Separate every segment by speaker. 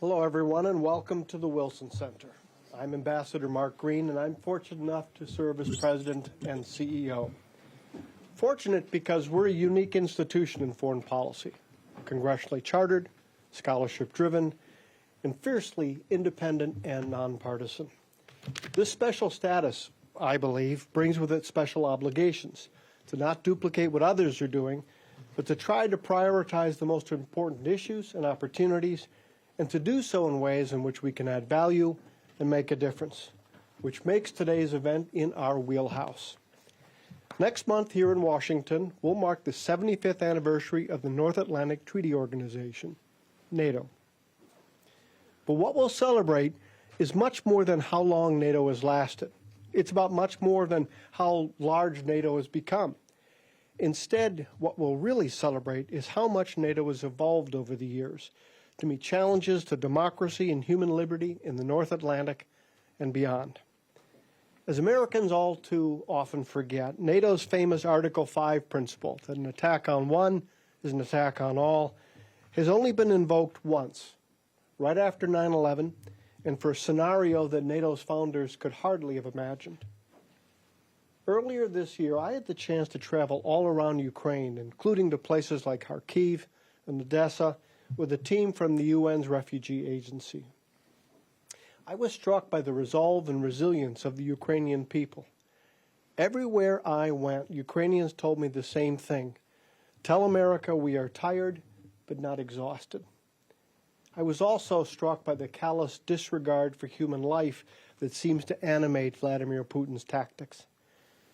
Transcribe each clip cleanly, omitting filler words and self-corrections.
Speaker 1: Hello, everyone, and welcome to the Wilson Center. I'm Ambassador Mark Green, and I'm fortunate enough to serve as President and CEO. Fortunate because we're a unique institution in foreign policy, congressionally chartered, scholarship-driven, and fiercely independent and nonpartisan. This special status, I believe, brings with it special obligations to not duplicate what others are doing, but to try to prioritize the most important issues and opportunities, and to do so in ways in which we can add value and make a difference, which makes today's event in our wheelhouse. Next month here in Washington, we'll mark the 75th anniversary of the North Atlantic Treaty Organization, NATO. But what we'll celebrate is much more than how long NATO has lasted. It's about much more than how large NATO has become. Instead, what we'll really celebrate is how much NATO has evolved over the years to meet challenges to democracy and human liberty in the North Atlantic and beyond. As Americans all too often forget, NATO's famous Article 5 principle that an attack on one is an attack on all has only been invoked once, right after 9/11, and for a scenario that NATO's founders could hardly have imagined. Earlier this year, I had the chance to travel all around Ukraine, including to places like Kharkiv and Odessa, with a team from the UN's Refugee Agency. I was struck by the resolve and resilience of the Ukrainian people. Everywhere I went, Ukrainians told me the same thing. Tell America we are tired, but not exhausted. I was also struck by the callous disregard for human life that seems to animate Vladimir Putin's tactics.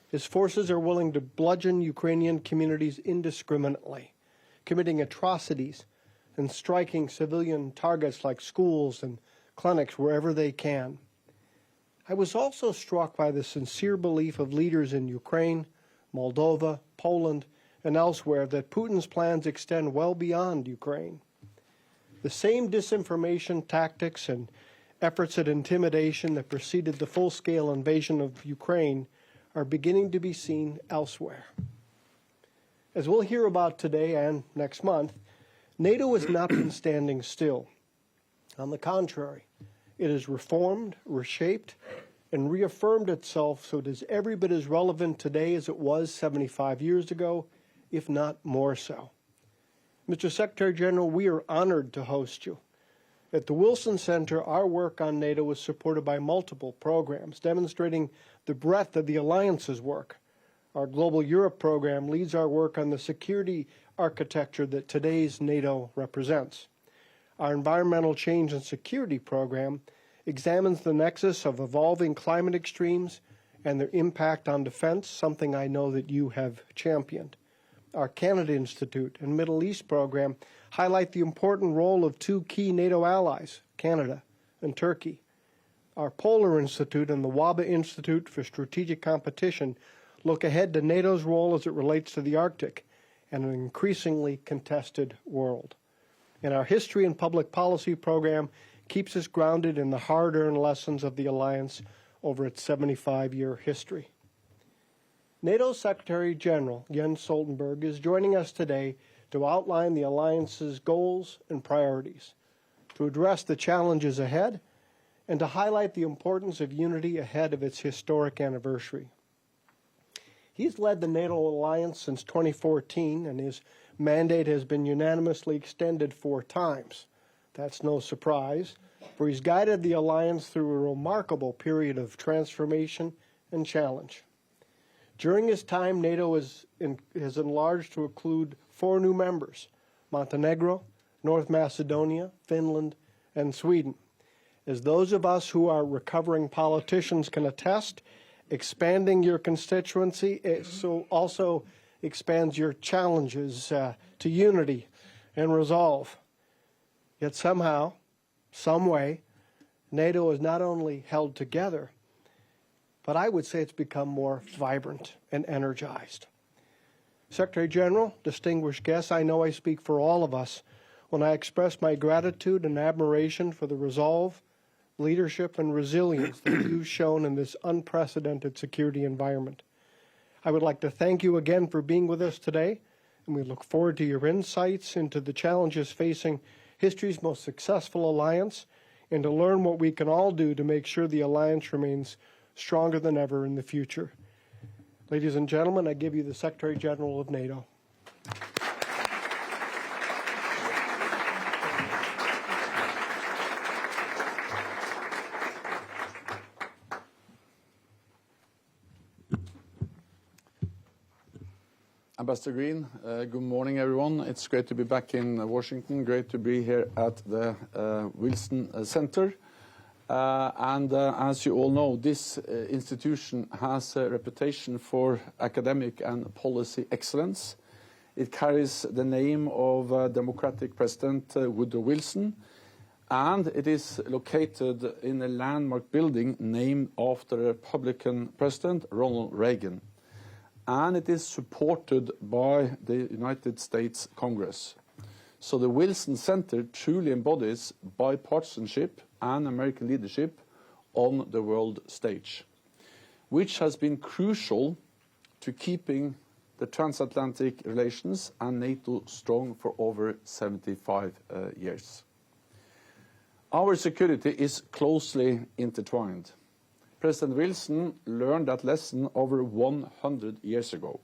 Speaker 1: His forces are willing to bludgeon Ukrainian communities indiscriminately, committing atrocities and striking civilian targets like schools and clinics wherever they can. I was also struck by the sincere belief of leaders in Ukraine, Moldova, Poland, and elsewhere that Putin's plans extend well beyond Ukraine. The same disinformation tactics and efforts at intimidation that preceded the full-scale invasion of Ukraine are beginning to be seen elsewhere. As we'll hear about today and next month, NATO has not been standing still. On the contrary, it has reformed, reshaped, and reaffirmed itself so it is every bit as relevant today as it was 75 years ago, if not more so. Mr. Secretary General, we are honored to host you. At the Wilson Center, our work on NATO is supported by multiple programs, demonstrating the breadth of the alliance's work. Our Global Europe program leads our work on the security architecture that today's NATO represents. Our Environmental Change and Security program examines the nexus of evolving climate extremes and their impact on defense, something I know that you have championed. Our Canada Institute and Middle East program highlight the important role of two key NATO allies, Canada and Turkey. Our Polar Institute and the WABA Institute for Strategic Competition look ahead to NATO's role as it relates to the Arctic and an increasingly contested world. And our History and Public Policy program keeps us grounded in the hard-earned lessons of the alliance over its 75-year history. NATO Secretary General Jens Stoltenberg is joining us today to outline the alliance's goals and priorities, to address the challenges ahead, and to highlight the importance of unity ahead of its historic anniversary. He's led the NATO alliance since 2014, and his mandate has been unanimously extended 4 times. That's no surprise, for he's guided the alliance through a remarkable period of transformation and challenge. During his time, NATO has enlarged to include 4 new members: Montenegro, North Macedonia, Finland, and Sweden. As those of us who are recovering politicians can attest, expanding your constituency so also expands your challenges to unity and resolve. Yet somehow, some way, NATO is not only held together, but I would say it's become more vibrant and energized. Secretary General, distinguished guests, I know I speak for all of us when I express my gratitude and admiration for the resolve, leadership, and resilience that you've shown in this unprecedented security environment. I would like to thank you again for being with us today, and we look forward to your insights into the challenges facing history's most successful alliance, and to learn what we can all do to make sure the alliance remains stronger than ever in the future. Ladies and gentlemen, I give you the Secretary General of NATO.
Speaker 2: Ambassador Green, good morning, everyone. It's great to be back in Washington. Great to be here at the Wilson Center. As you all know, this institution has a reputation for academic and policy excellence. It carries the name of Democratic President Woodrow Wilson, and it is located in a landmark building named after Republican President Ronald Reagan. And it is supported by the United States Congress. So the Wilson Center truly embodies bipartisanship and American leadership on the world stage, which has been crucial to keeping the transatlantic relations and NATO strong for over 75 years. Our security is closely intertwined. President Wilson learned that lesson over 100 years ago.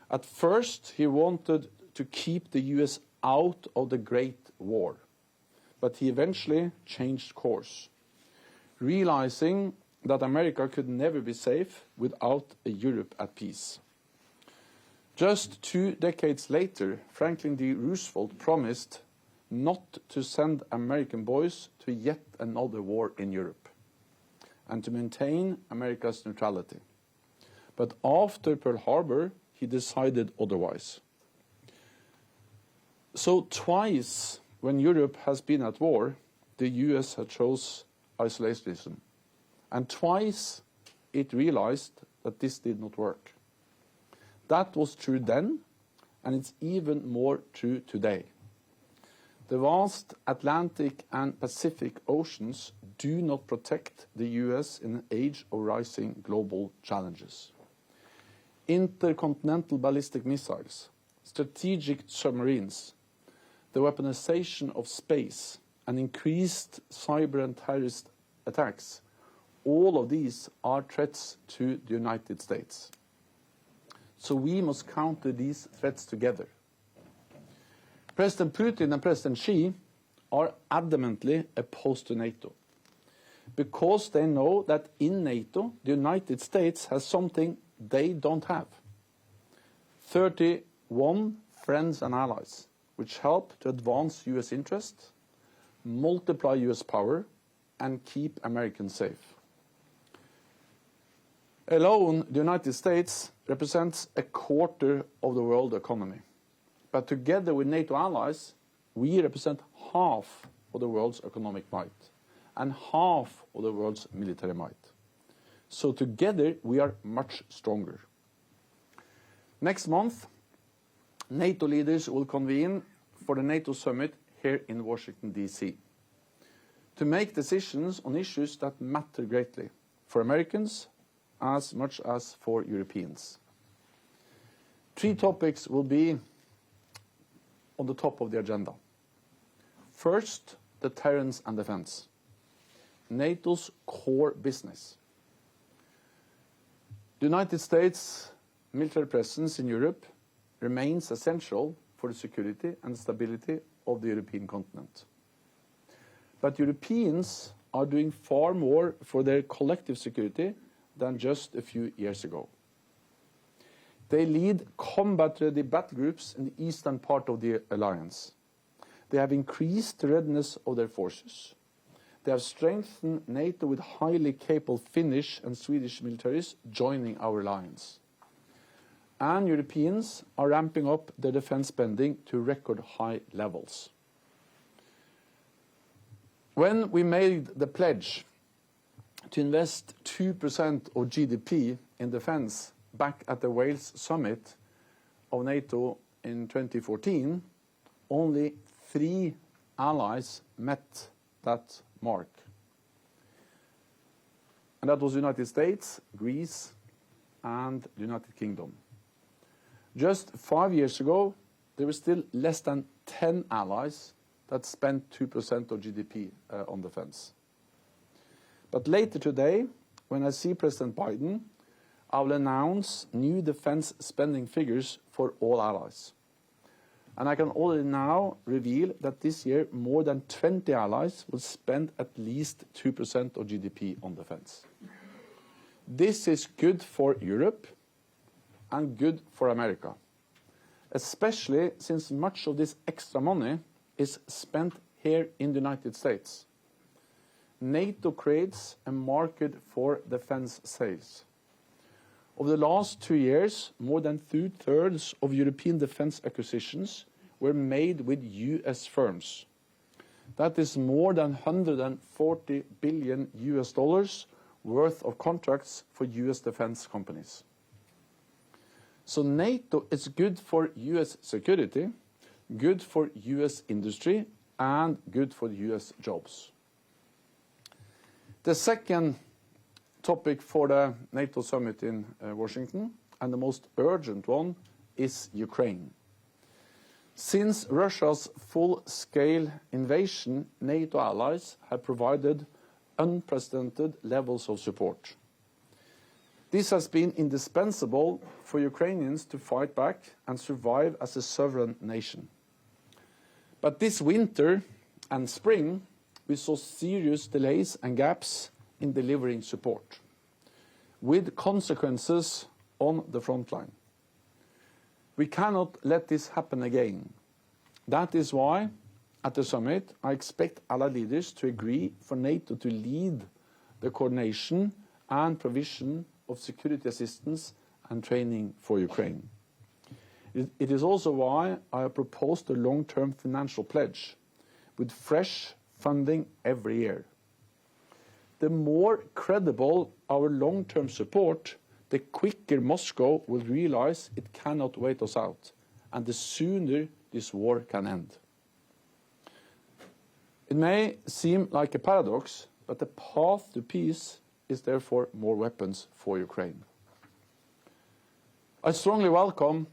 Speaker 2: At first, he wanted to keep the US out of the Great War, but he eventually changed course, realizing that America could never be safe without a Europe at peace. Just 2 decades later, Franklin D. Roosevelt promised not to send American boys to yet another war in Europe, and to maintain America's neutrality. But after Pearl Harbor, he decided otherwise. So twice when Europe has been at war, the US has chose isolationism. And twice it realized that this did not work. That was true then, and it's even more true today. The vast Atlantic and Pacific oceans do not protect the US in an age of rising global challenges. Intercontinental ballistic missiles, strategic submarines, the weaponization of space, and increased cyber and terrorist attacks, all of these are threats to the United States. So we must counter these threats together. President Putin and President Xi are adamantly opposed to NATO, because they know that in NATO, the United States has something they don't have. 31 friends and allies, which help to advance US interests, multiply US power, and keep Americans safe. Alone, the United States represents a quarter of the world economy. But together with NATO allies, we represent half of the world's economic might and half of the world's military might. So together, we are much stronger. Next month, NATO leaders will convene for the NATO summit here in Washington, D.C. to make decisions on issues that matter greatly for Americans as much as for Europeans. 3 topics will be on the top of the agenda. First, deterrence and defense, NATO's core business. The United States' military presence in Europe remains essential for the security and stability of the European continent. But Europeans are doing far more for their collective security than just a few years ago. They lead combat-ready battle groups in the eastern part of the alliance. They have increased the readiness of their forces. They have strengthened NATO with highly capable Finnish and Swedish militaries joining our alliance. And Europeans are ramping up their defense spending to record high levels. When we made the pledge to invest 2% of GDP in defense back at the Wales summit of NATO in 2014, only 3 allies met that mark. And that was the United States, Greece, and the United Kingdom. Just 5 years ago, there were still less than 10 allies that spend 2% of GDP on defense. But later today, when I see President Biden, I will announce new defense spending figures for all allies. And I can already now reveal that this year more than 20 allies will spend at least 2% of GDP on defense. This is good for Europe and good for America, especially since much of this extra money is spent here in the United States. NATO creates a market for defense sales. Over the last 2 years, more than 2/3 of European defense acquisitions were made with US firms. That is more than $140 billion worth of contracts for US defense companies. So NATO is good for US security, good for US industry, and good for US jobs. The second topic for the NATO summit in Washington, and the most urgent one, is Ukraine. Since Russia's full-scale invasion, NATO allies have provided unprecedented levels of support. This has been indispensable for Ukrainians to fight back and survive as a sovereign nation. But this winter and spring, we saw serious delays and gaps in delivering support, with consequences on the front line. We cannot let this happen again. That is why, at the summit, I expect allied leaders to agree for NATO to lead the coordination and provision of security assistance and training for Ukraine. It is also why I have proposed a long-term financial pledge with fresh funding every year. The more credible our long-term support, the quicker Moscow will realize it cannot wait us out, and the sooner this war can end. It may seem like a paradox, but the path to peace is therefore more weapons for Ukraine. I strongly welcome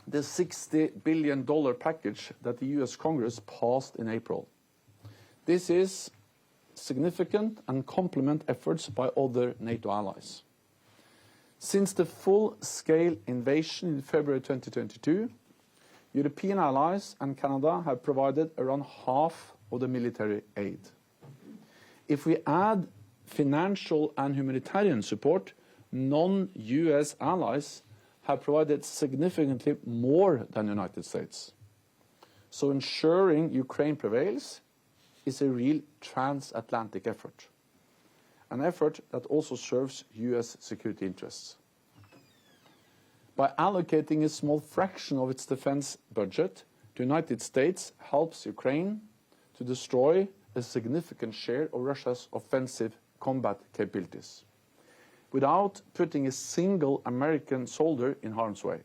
Speaker 2: the $60 billion package that the US Congress passed in April. This is significant and complement efforts by other NATO allies. Since the full-scale invasion in February 2022, European allies and Canada have provided around half of the military aid. If we add financial and humanitarian support, non-US allies have provided significantly more than the United States. So ensuring Ukraine prevails is a real transatlantic effort, an effort that also serves US security interests. By allocating a small fraction of its defense budget, the United States helps Ukraine to destroy a significant share of Russia's offensive combat capabilities, without putting a single American soldier in harm's way.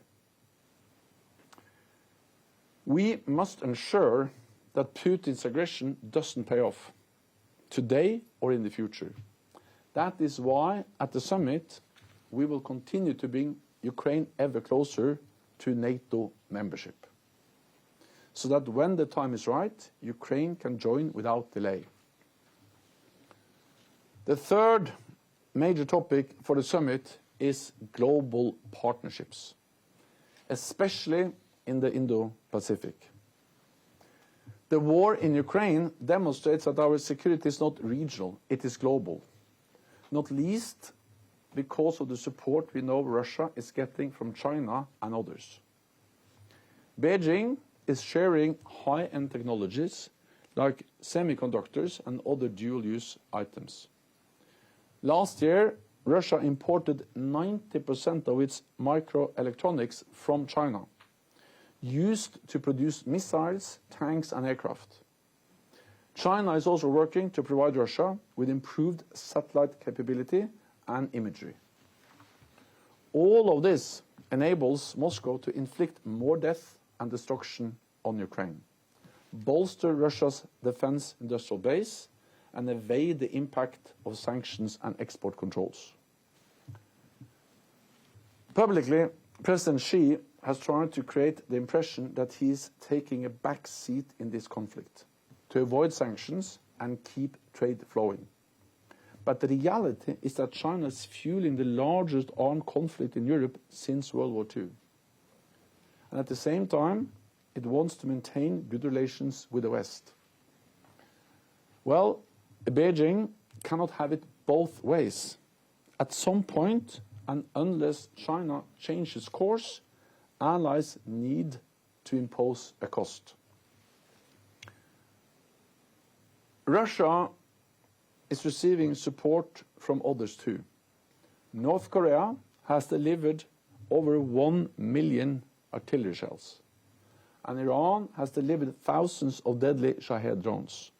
Speaker 2: We must ensure that Putin's aggression doesn't pay off, today or in the future. That is why, at the summit, we will continue to bring Ukraine ever closer to NATO membership, so that when the time is right, Ukraine can join without delay. The third major topic for the summit is global partnerships, especially in the Indo-Pacific. The war in Ukraine demonstrates that our security is not regional, it is global, not least because of the support we know Russia is getting from China and others. Beijing is sharing high-end technologies like semiconductors and other dual-use items. Last year, Russia imported 90% of its microelectronics from China, used to produce missiles, tanks, and aircraft. China is also working to provide Russia with improved satellite capability and imagery. All of this enables Moscow to inflict more death and destruction on Ukraine, bolster Russia's defense industrial base, and evade the impact of sanctions and export controls. Publicly, President Xi has tried to create the impression that he's taking a back seat in this conflict to avoid sanctions and keep trade flowing. But the reality is that China is fueling the largest armed conflict in Europe since World War II. And at the same time, it wants to maintain good relations with the West. Well, Beijing cannot have it both ways. At some point, and unless China changes course, allies need to impose a cost. Russia is receiving support from others too. North Korea has delivered over 1 million artillery shells, and Iran has delivered thousands of deadly Shahed drones.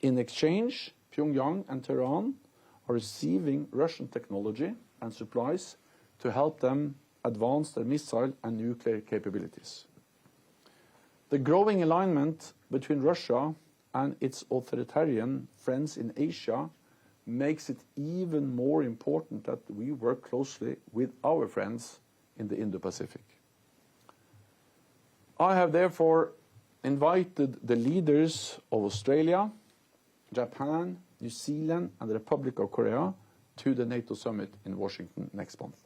Speaker 2: In exchange, Pyongyang and Tehran are receiving Russian technology and supplies to help them advance their missile and nuclear capabilities. The growing alignment between Russia and its authoritarian friends in Asia makes it even more important that we work closely with our friends in the Indo-Pacific. I have therefore invited the leaders of Australia, Japan, New Zealand and the Republic of Korea to the NATO summit in Washington next month.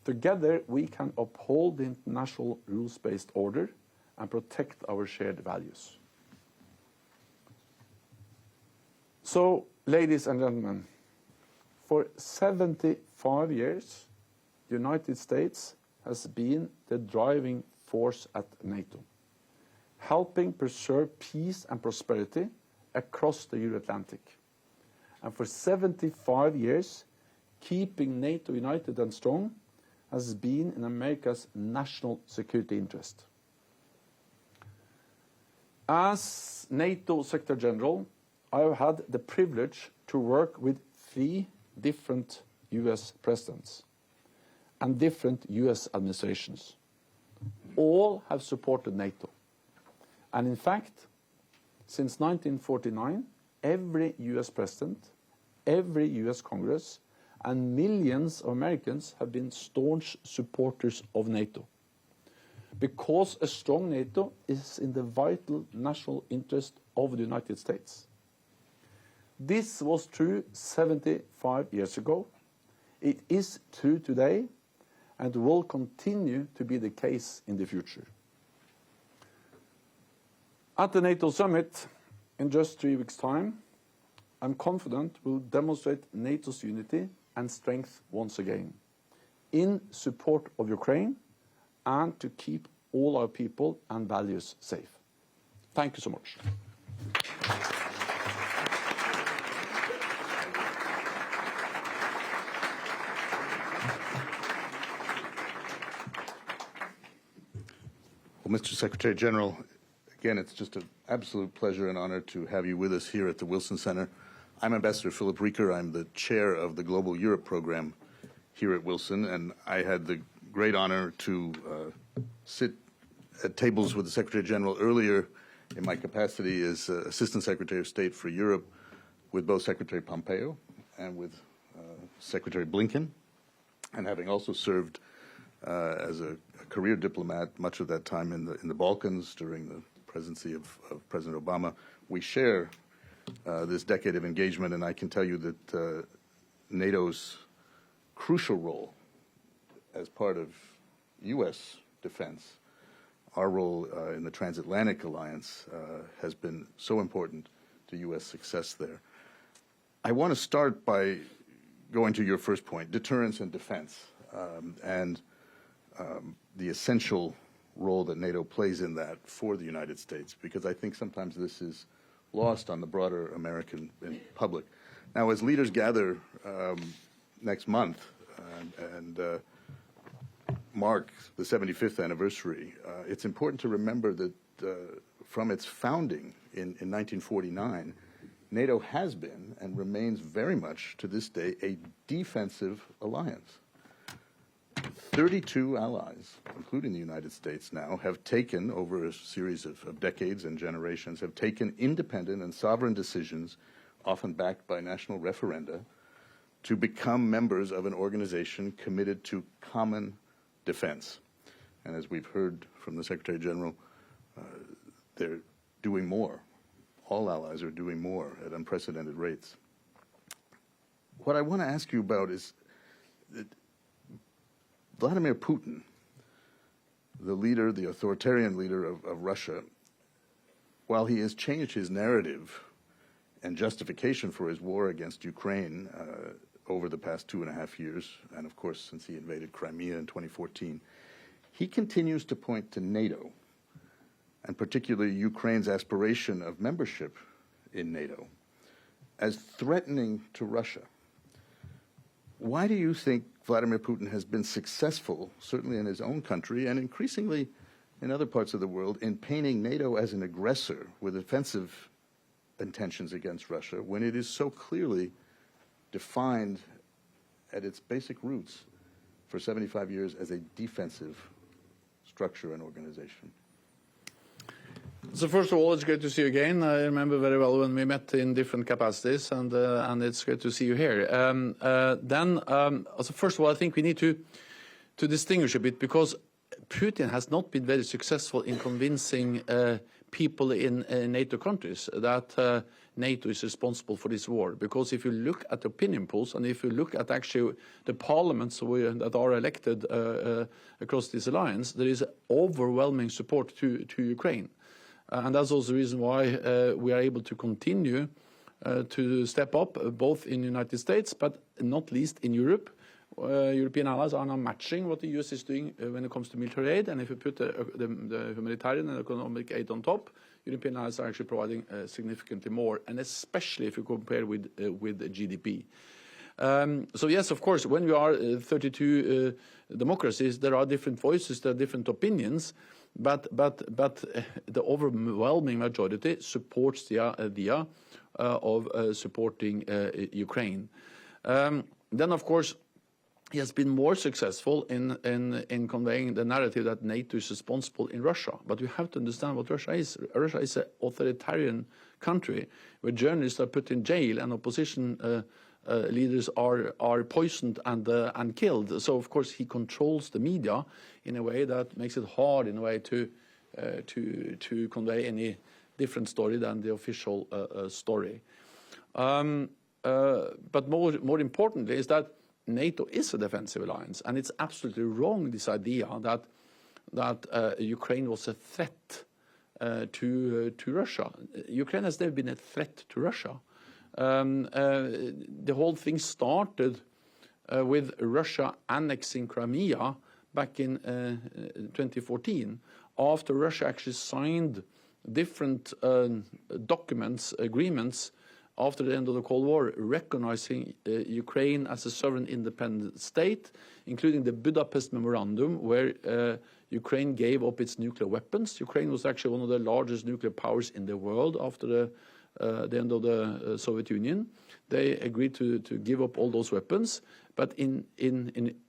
Speaker 2: Together we can uphold the international rules-based order and protect our shared values. So, ladies and gentlemen, for 75 years, the United States has been the driving force at NATO, helping preserve peace and prosperity across the Euro-Atlantic. And for 75 years, keeping NATO united and strong has been in America's national security interest. As NATO Secretary General, I have had the privilege to work with 3 different US presidents and different US administrations. All have supported NATO. And in fact, since 1949, every US president, every US Congress, and millions of Americans have been staunch supporters of NATO. Because a strong NATO is in the vital national interest of the United States. This was true 75 years ago. It is true today and will continue to be the case in the future. At the NATO summit in just 3 weeks' time, I'm confident we'll demonstrate NATO's unity and strength once again in support of Ukraine and to keep all our people and values safe. Thank you so much.
Speaker 3: Well, Mr. Secretary General, again, it's just an absolute pleasure and honor to have you with us here at the Wilson Center. I'm Ambassador Philip Rieker. I'm the chair of the Global Europe program here at Wilson, and I had the great honor to sit at tables with the Secretary General earlier in my capacity as Assistant Secretary of State for Europe with both Secretary Pompeo and with Secretary Blinken, and having also served as a career diplomat much of that time in the Balkans during the presidency of President Obama. We share this decade of engagement, and I can tell you that NATO's crucial role as part of U.S. defense, our role in the transatlantic alliance has been so important to U.S. success there. I want to start by going to your first point, deterrence and defense, and the essential role that NATO plays in that for the United States, because I think sometimes this is lost on the broader American public. Now, as leaders gather next month and mark the 75th anniversary, it's important to remember that from its founding in 1949, NATO has been and remains very much to this day a defensive alliance. 32 allies, including the United States now, have taken, over a series of decades and generations, have taken independent and sovereign decisions, often backed by national referenda, to become members of an organization committed to common defense. And as we've heard from the Secretary General, they're doing more. All allies are doing more at unprecedented rates. What I want to ask you about is that Vladimir Putin, the leader, the authoritarian leader of Russia, while he has changed his narrative and justification for his war against Ukraine over the past 2.5 years, and of course since he invaded Crimea in 2014, he continues to point to NATO, and particularly Ukraine's aspiration of membership in NATO, as threatening to Russia. Why do you think Vladimir Putin has been successful, certainly in his own country and increasingly in other parts of the world, in painting NATO as an aggressor with offensive intentions against Russia, when it is so clearly defined at its basic roots for 75 years as a defensive structure and organization?
Speaker 2: So first of all, it's great to see you again. I remember very well when we met in different capacities, and it's great to see you here. So first of all, I think we need to distinguish a bit, because Putin has not been very successful in convincing people in NATO countries that NATO is responsible for this war. Because if you look at opinion polls, and if you look at actually the parliaments that are elected across this alliance, there is overwhelming support to Ukraine. And that's also the reason why we are able to continue to step up, both in the United States, but not least in Europe. European allies are now matching what the US is doing when it comes to military aid, and if you put the humanitarian and economic aid on top, European allies are actually providing significantly more, and especially if you compare with GDP. So yes, of course, when we are 32 democracies, there are different voices, there are different opinions, but the overwhelming majority supports the idea of supporting Ukraine. Then, of course, he has been more successful in conveying the narrative that NATO is responsible in Russia. But you have to understand what Russia is. Russia is an authoritarian country where journalists are put in jail and opposition leaders are poisoned and killed. So of course he controls the media in a way that makes it hard in a way to convey any different story than the official story. But more importantly is that NATO is a defensive alliance, and it's absolutely wrong, this idea that Ukraine was a threat to Russia. Ukraine has never been a threat to Russia. The whole thing started with Russia annexing Crimea back in 2014, after Russia actually signed different documents, agreements, after the end of the Cold War, recognizing Ukraine as a sovereign independent state, including the Budapest Memorandum, where Ukraine gave up its nuclear weapons. Ukraine was actually one of the largest nuclear powers in the world after the end of the Soviet Union. They agreed to give up all those weapons, but in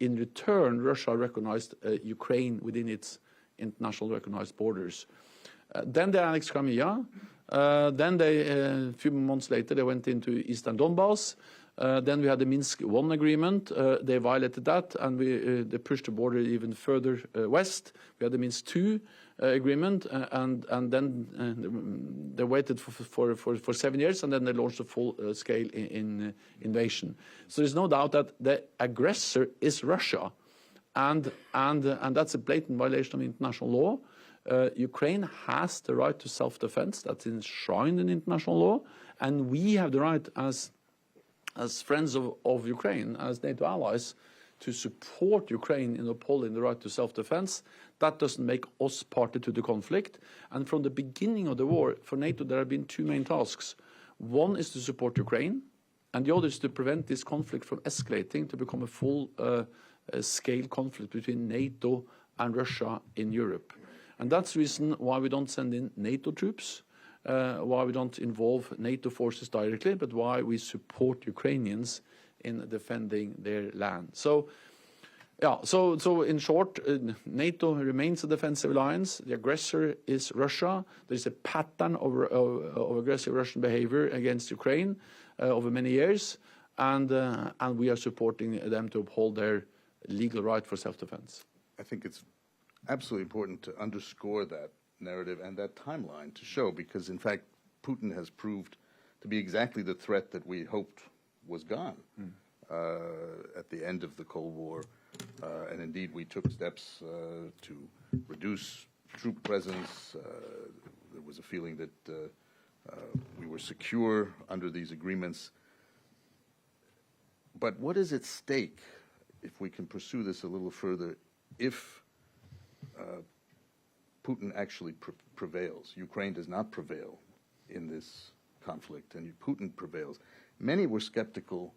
Speaker 2: return, Russia recognized Ukraine within its international recognized borders. Then they annexed Crimea. Then a few months later, they went into Eastern Donbass. Then we had the Minsk I agreement. They violated that, and they pushed the border even further west. We had the Minsk II agreement, and then they waited for 7 years, and then they launched a full-scale invasion. So there's no doubt that the aggressor is Russia, and that's a blatant violation of international law. Ukraine has the right to self-defense that's enshrined in international law, and we have the right as friends of Ukraine, as NATO allies, to support Ukraine in upholding the right to self-defense. That doesn't make us party to the conflict. And from the beginning of the war, for NATO, there have been two main tasks. One is to support Ukraine, and the other is to prevent this conflict from escalating to become a full-scale conflict between NATO and Russia in Europe. And that's the reason why we don't send in NATO troops, why we don't involve NATO forces directly, but why we support Ukrainians in defending their land. So, yeah, so in short, NATO remains a defensive alliance. The aggressor is Russia. There's a pattern of aggressive Russian behavior against Ukraine over many years, and we are supporting them to uphold their legal right for self-defense.
Speaker 3: I think it's absolutely important to underscore that narrative and that timeline to show, because in fact, Putin has proved to be exactly the threat that we hoped was gone at the end of the Cold War. And indeed, we took steps to reduce troop presence. There was a feeling that we were secure under these agreements. But what is at stake, if we can pursue this a little further, if Putin actually prevails? Ukraine does not prevail in this conflict, and Putin prevails. Many were skeptical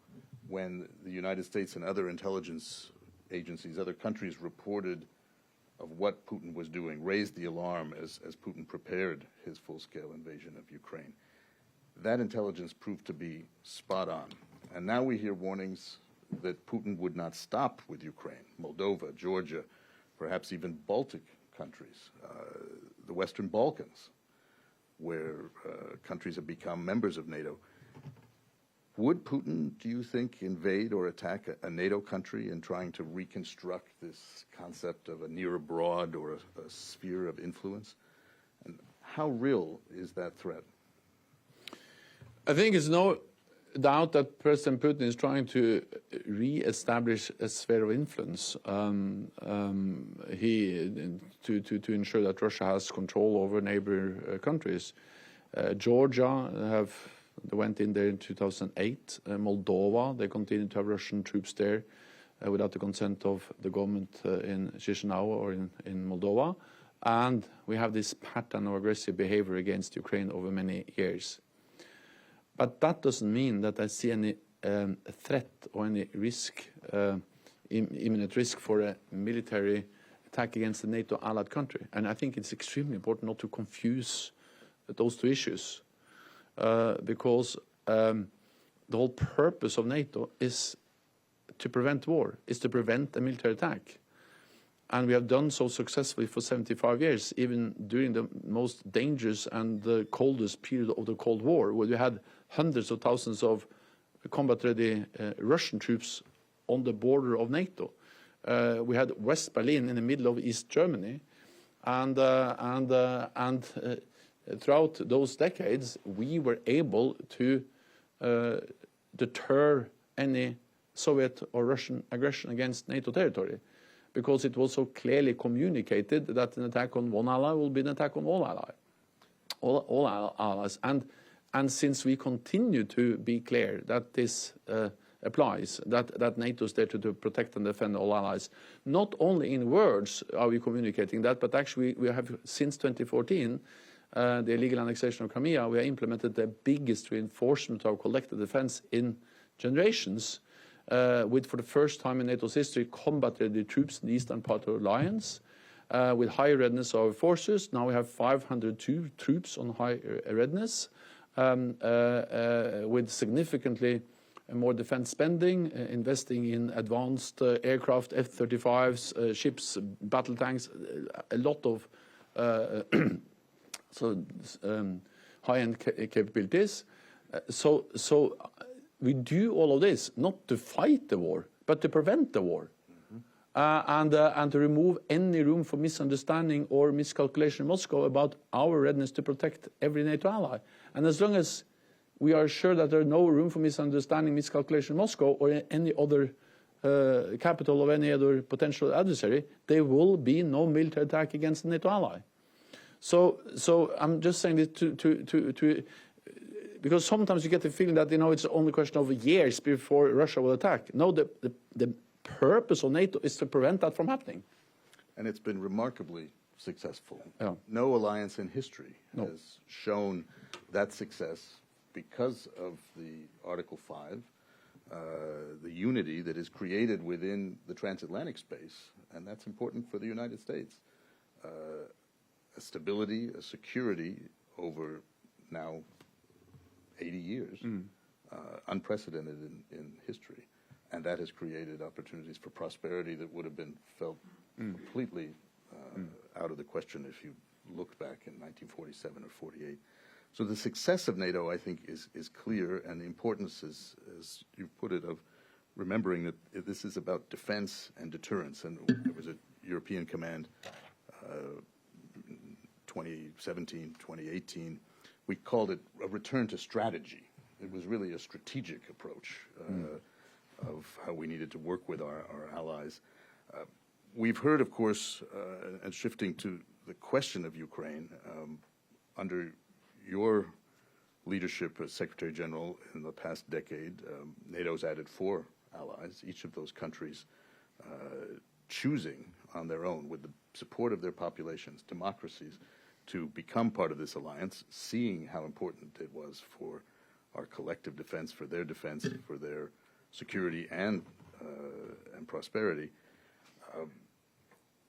Speaker 3: when the United States and other intelligence agencies, other countries reported of what Putin was doing, raised the alarm as Putin prepared his full-scale invasion of Ukraine. That intelligence proved to be spot on. And now we hear warnings that Putin would not stop with Ukraine, Moldova, Georgia, perhaps even Baltic countries, the Western Balkans, where countries have become members of NATO. Would Putin, do you think, invade or attack a NATO country in trying to reconstruct this concept of a near abroad or a sphere of influence? And how real is that threat?
Speaker 2: I think it's no doubt that President Putin is trying to re-establish a sphere of influence to ensure that Russia has control over neighbor countries. Georgia they went in there in 2008. Moldova, they continue to have Russian troops there without the consent of the government in Chisinau or in Moldova. And we have this pattern of aggressive behavior against Ukraine over many years. But that doesn't mean that I see any threat or any risk, imminent risk for a military attack against a NATO allied country. And I think it's extremely important not to confuse those two issues. Because the whole purpose of NATO is to prevent war, is to prevent a military attack. And we have done so successfully for 75 years, even during the most dangerous and the coldest period of the Cold War, where we had hundreds of thousands of combat-ready Russian troops on the border of NATO. We had West Berlin in the middle of East Germany, and throughout those decades, we were able to deter any Soviet or Russian aggression against NATO territory, because it was so clearly communicated that an attack on one ally will be an attack on all allies. And since we continue to be clear that this applies, that NATO is there to protect and defend all allies, not only in words are we communicating that, but actually we have, since 2014, the illegal annexation of Crimea, we have implemented the biggest reinforcement of collective defense in generations, with, for the first time in NATO's history, combat-ready troops in the eastern part of the alliance, with high readiness of our forces. Now we have 502 troops on high readiness, with significantly more defense spending, investing in advanced aircraft, F-35s, ships, battle tanks, a lot of high-end capabilities. So we do all of this not to fight the war, but to prevent the war, and to remove any room for misunderstanding or miscalculation in Moscow about our readiness to protect every NATO ally. And as long as we are sure that there is no room for misunderstanding, miscalculation in Moscow or any other capital of any other potential adversary, there will be no military attack against the NATO ally. So I'm just saying this to because sometimes you get the feeling that it's only a question of years before Russia will attack. No, the purpose of NATO is to prevent that from happening.
Speaker 3: And it's been remarkably successful.
Speaker 2: Yeah.
Speaker 3: No alliance in history has shown that success because of the Article 5, the unity that is created within the transatlantic space, and that's important for the United States. A stability, a security over now 80 years, unprecedented in history. And that has created opportunities for prosperity that would have been felt completely out of the question if you looked back in 1947 or 48. So the success of NATO, I think, is clear, and the importance is, as you put it, of remembering that this is about defense and deterrence. And there was a European command 2017, 2018, we called it a return to strategy. It was really a strategic approach of how we needed to work with our allies. We've heard, of course, and shifting to the question of Ukraine, under your leadership as Secretary General in the past decade, NATO's added 4 allies, each of those countries choosing on their own, with the support of their populations, democracies, to become part of this alliance, seeing how important it was for our collective defense, for their security and prosperity.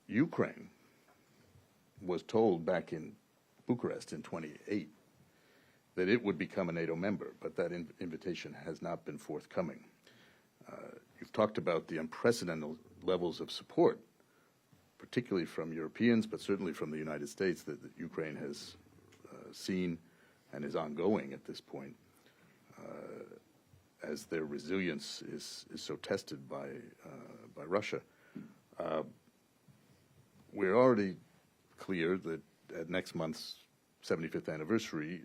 Speaker 3: Ukraine was told back in Bucharest in 2008 that it would become a NATO member, but that invitation has not been forthcoming. You've talked about the unprecedented levels of support, particularly from Europeans, but certainly from the United States, that Ukraine has seen and is ongoing at this point, as their resilience is so tested by Russia. We're already clear that at next month's 75th anniversary,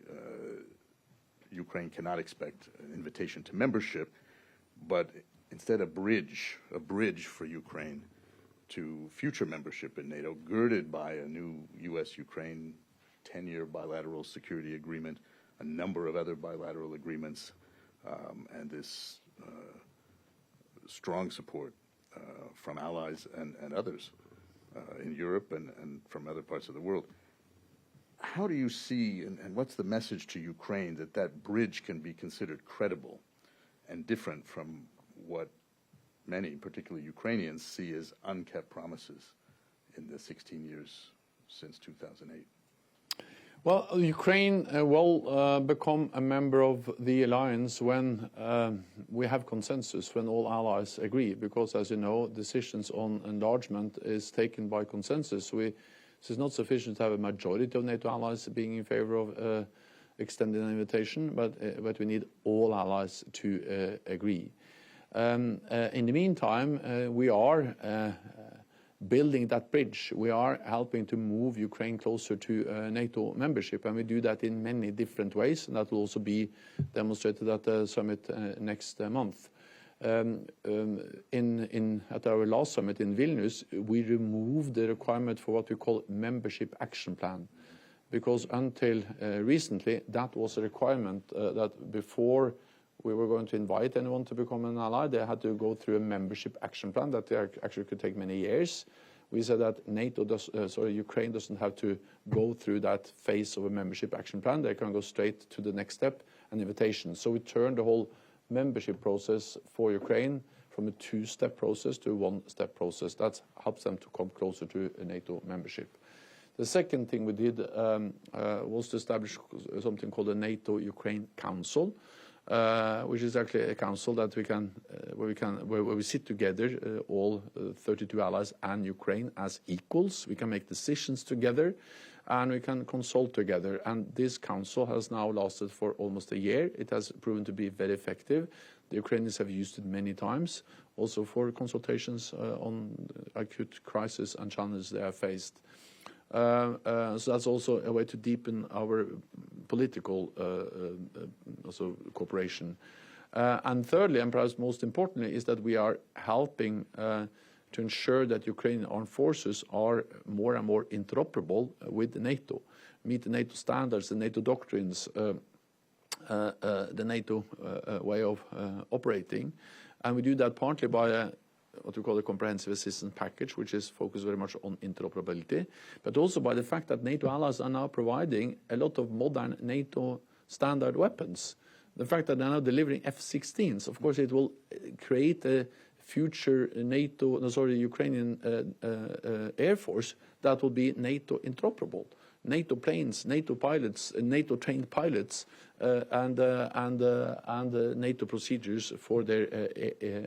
Speaker 3: Ukraine cannot expect an invitation to membership, but instead a bridge for Ukraine to future membership in NATO, girded by a new U.S.-Ukraine 10-year bilateral security agreement, a number of other bilateral agreements, and this strong support from allies and others in Europe and from other parts of the world. How do you see, and what's the message to Ukraine that bridge can be considered credible and different from what many, particularly Ukrainians, see as unkept promises in the 16 years since 2008?
Speaker 2: Well, Ukraine will become a member of the alliance when we have consensus, when all allies agree, because, as you know, decisions on enlargement is taken by consensus. It's not sufficient to have a majority of NATO allies being in favor of extending an invitation, but we need all allies to agree. In the meantime, we are building that bridge. We are helping to move Ukraine closer to NATO membership, and we do that in many different ways, and that will also be demonstrated at the summit next month. At our last summit in Vilnius, we removed the requirement for what we call membership action plan, because until recently that was a requirement that before we were going to invite anyone to become an ally, they had to go through a membership action plan that actually could take many years. We said that Ukraine doesn't have to go through that phase of a membership action plan. They can go straight to the next step, an invitation. So we turned the whole membership process for Ukraine from a 2-step process to a 1-step process. That helps them to come closer to a NATO membership. The second thing we did was to establish something called the NATO-Ukraine Council, which is actually a council that where we sit together, all 32 allies and Ukraine as equals. We can make decisions together, and we can consult together. And this council has now lasted for almost a year. It has proven to be very effective. The Ukrainians have used it many times, also for consultations on acute crisis and challenges they have faced. So that's also a way to deepen our political cooperation. And thirdly, and perhaps most importantly, is that we are helping to ensure that Ukrainian armed forces are more and more interoperable with NATO, meet the NATO standards, the NATO doctrines, the NATO way of operating. And we do that partly by what we call a comprehensive assistance package, which is focused very much on interoperability, but also by the fact that NATO allies are now providing a lot of modern NATO standard weapons. The fact that they're now delivering F-16s, of course, it will create a future Ukrainian Air Force that will be NATO interoperable. NATO planes, NATO pilots, NATO trained pilots, and NATO procedures for their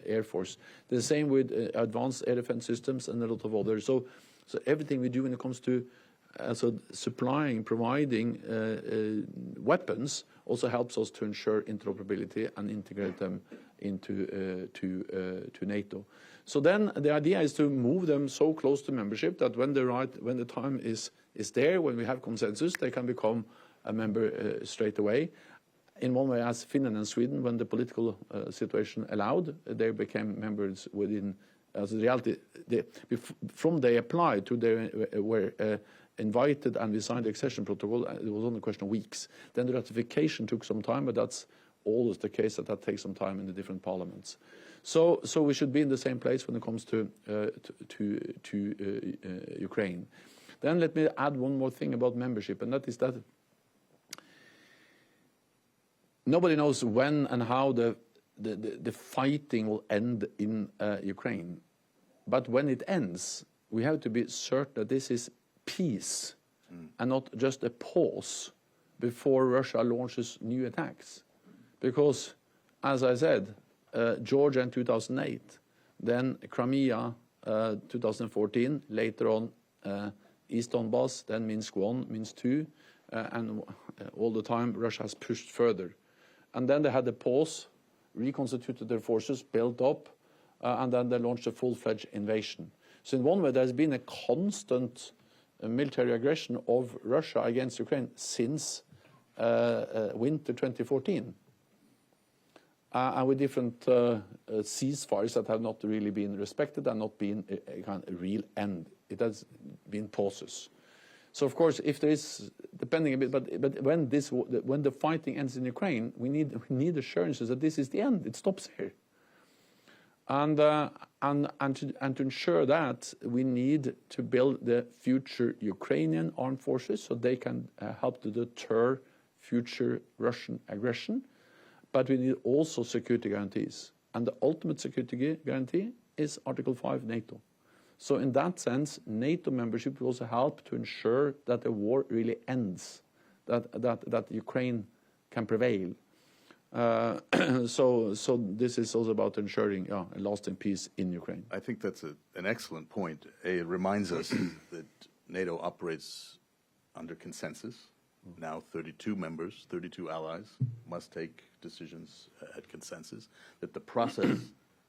Speaker 2: Air Force. The same with advanced air defense systems and a lot of others. So everything we do when it comes to providing weapons also helps us to ensure interoperability and integrate them into to NATO. So then the idea is to move them so close to membership that when the time is there, when we have consensus, they can become a member straight away. In one way, as Finland and Sweden, when the political situation allowed, they became members within. As a reality, from they applied to they were invited and we signed the accession protocol, it was only a question of weeks. Then the ratification took some time, but that's always the case that takes some time in the different parliaments. So we should be in the same place when it comes to Ukraine. Then let me add one more thing about membership, and that is that nobody knows when and how the fighting will end in Ukraine. But when it ends, we have to be certain that this is peace and not just a pause before Russia launches new attacks. Because, as I said, Georgia in 2008, then Crimea 2014, later on East Donbass, then Minsk 1, Minsk 2, and all the time Russia has pushed further. And then they had a pause, reconstituted their forces, built up, and then they launched a full-fledged invasion. So in one way, there's been a constant military aggression of Russia against Ukraine since winter 2014. And with different ceasefires that have not really been respected and not been a kind of real end. It has been pauses. So of course, if there is, depending a bit, but when the fighting ends in Ukraine, we need assurances that this is the end. It stops here. And to ensure that, we need to build the future Ukrainian armed forces so they can help to deter future Russian aggression. But we need also security guarantees. And the ultimate security guarantee is Article 5 NATO. So in that sense, NATO membership will also help to ensure that the war really ends, that Ukraine can prevail. So this is also about ensuring a lasting peace in Ukraine.
Speaker 3: I think that's an excellent point. It reminds us that NATO operates under consensus. Now 32 members, 32 allies must take decisions at consensus, that the process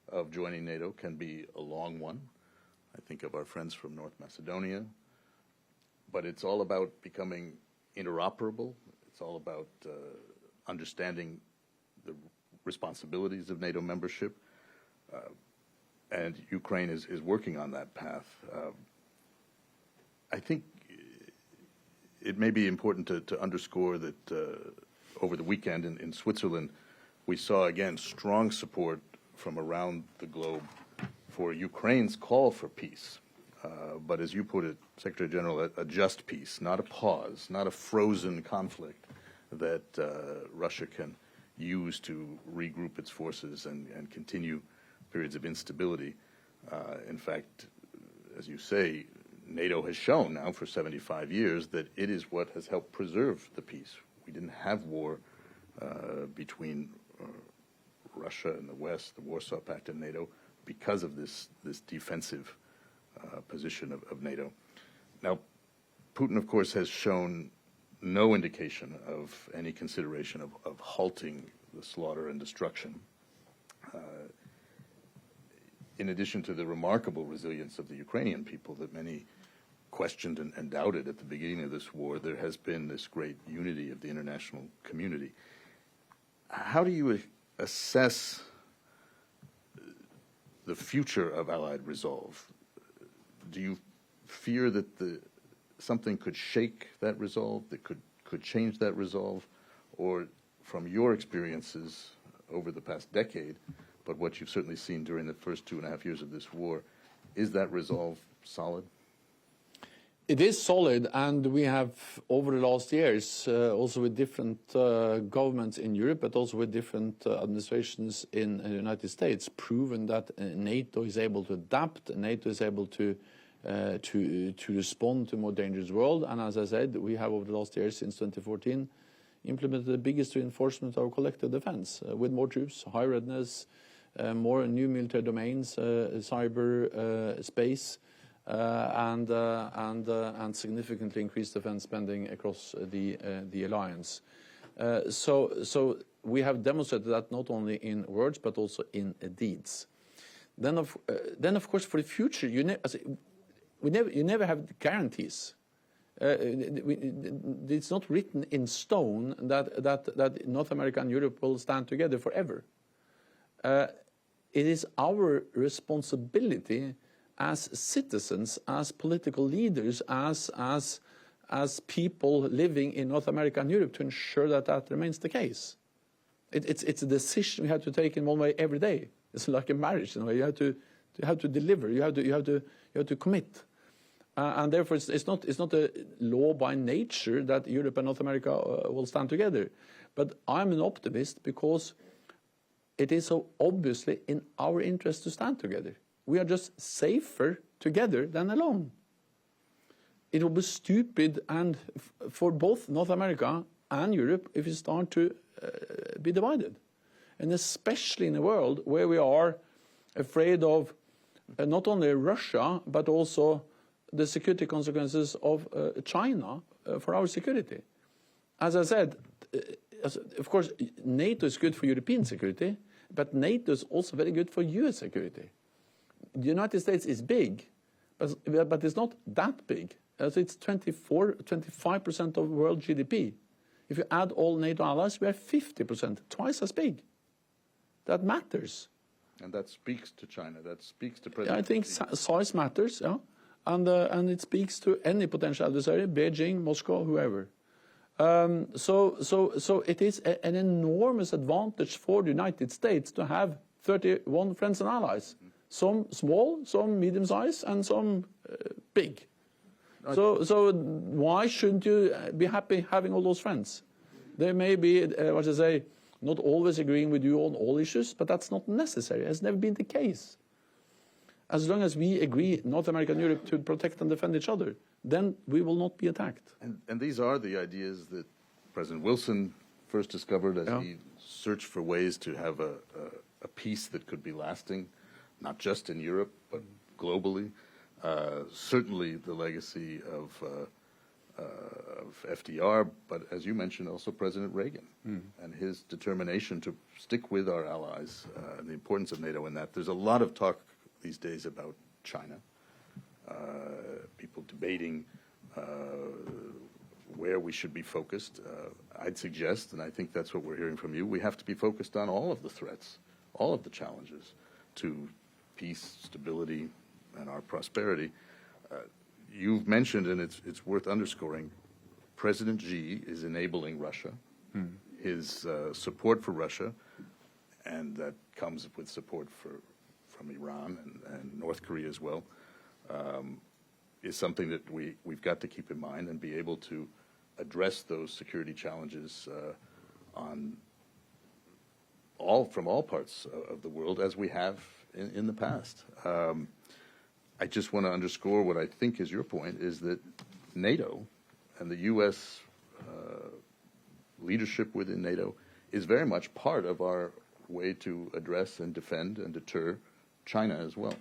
Speaker 3: of joining NATO can be a long one. I think of our friends from North Macedonia, but it's all about becoming interoperable. It's all about understanding the responsibilities of NATO membership, and Ukraine is working on that path. I think it may be important to underscore that over the weekend in Switzerland, we saw again strong support from around the globe for Ukraine's call for peace. But as you put it, Secretary General, a just peace, not a pause, not a frozen conflict that Russia can use to regroup its forces and continue periods of instability. In fact, as you say, NATO has shown now for 75 years that it is what has helped preserve the peace. We didn't have war between Russia and the West, the Warsaw Pact and NATO, because of this defensive position of NATO. Now, Putin, of course, has shown no indication of any consideration of halting the slaughter and destruction. In addition to the remarkable resilience of the Ukrainian people that many questioned and doubted at the beginning of this war, there has been this great unity of the international community. How do you assess the future of Allied resolve? Do you fear that something could shake that resolve, that could change that resolve? Or from your experiences over the past decade, but what you've certainly seen during the first 2.5 years of this war, is that resolve solid?
Speaker 2: It is solid, and we have, over the last years, also with different governments in Europe, but also with different administrations in the United States, proven that NATO is able to adapt, NATO is able to respond to a more dangerous world. And as I said, we have, over the last years, since 2014, implemented the biggest reinforcement of our collective defense, with more troops, high readiness, more new military domains, cyber, space, and significantly increase defense spending across the alliance. So we have demonstrated that not only in words but also in deeds. Then of course for the future you never have guarantees. It's not written in stone that North America and Europe will stand together forever. It is our responsibility as citizens, as political leaders, as people living in North America and Europe to ensure that remains the case. It's a decision we have to take in one way every day. It's like a marriage, you know. You have to deliver. You have to commit. And therefore, it's not a law by nature that Europe and North America will stand together. But I'm an optimist because it is so obviously in our interest to stand together. We are just safer together than alone. It will be stupid and for both North America and Europe if we start to be divided. And especially in a world where we are afraid of not only Russia, but also the security consequences of China for our security. As I said, of course, NATO is good for European security, but NATO is also very good for US security. The United States is big, but it's not that big. So it's 25% of world GDP. If you add all NATO allies, we are 50%, twice as big. That matters.
Speaker 3: And that speaks to China. That speaks to President.
Speaker 2: I think size matters, yeah, and it speaks to any potential adversary, Beijing, Moscow, whoever. So it is an enormous advantage for the United States to have 31 friends and allies. Some small, some medium-sized, and some big. So why shouldn't you be happy having all those friends? They may be, what I say, not always agreeing with you on all issues, but that's not necessary. It has never been the case. As long as we agree, North America and Europe, to protect and defend each other, then we will not be attacked.
Speaker 3: And these are the ideas that President Wilson first discovered as he searched for ways to have a peace that could be lasting, not just in Europe, but globally. Certainly the legacy of FDR, but as you mentioned, also President Reagan and his determination to stick with our allies and the importance of NATO in that. There's a lot of talk these days about China, people debating where we should be focused. I'd suggest, and I think that's what we're hearing from you, we have to be focused on all of the threats, all of the challenges to peace, stability, and our prosperity. You've mentioned, and it's worth underscoring, President Xi is enabling Russia. His support for Russia, and that comes with support from Iran and North Korea as well, is something that we've got to keep in mind and be able to address those security challenges from all parts of the world as we have in the past. I just want to underscore what I think is your point, is that NATO and the U.S. Leadership within NATO is very much part of our way to address and defend and deter China as well.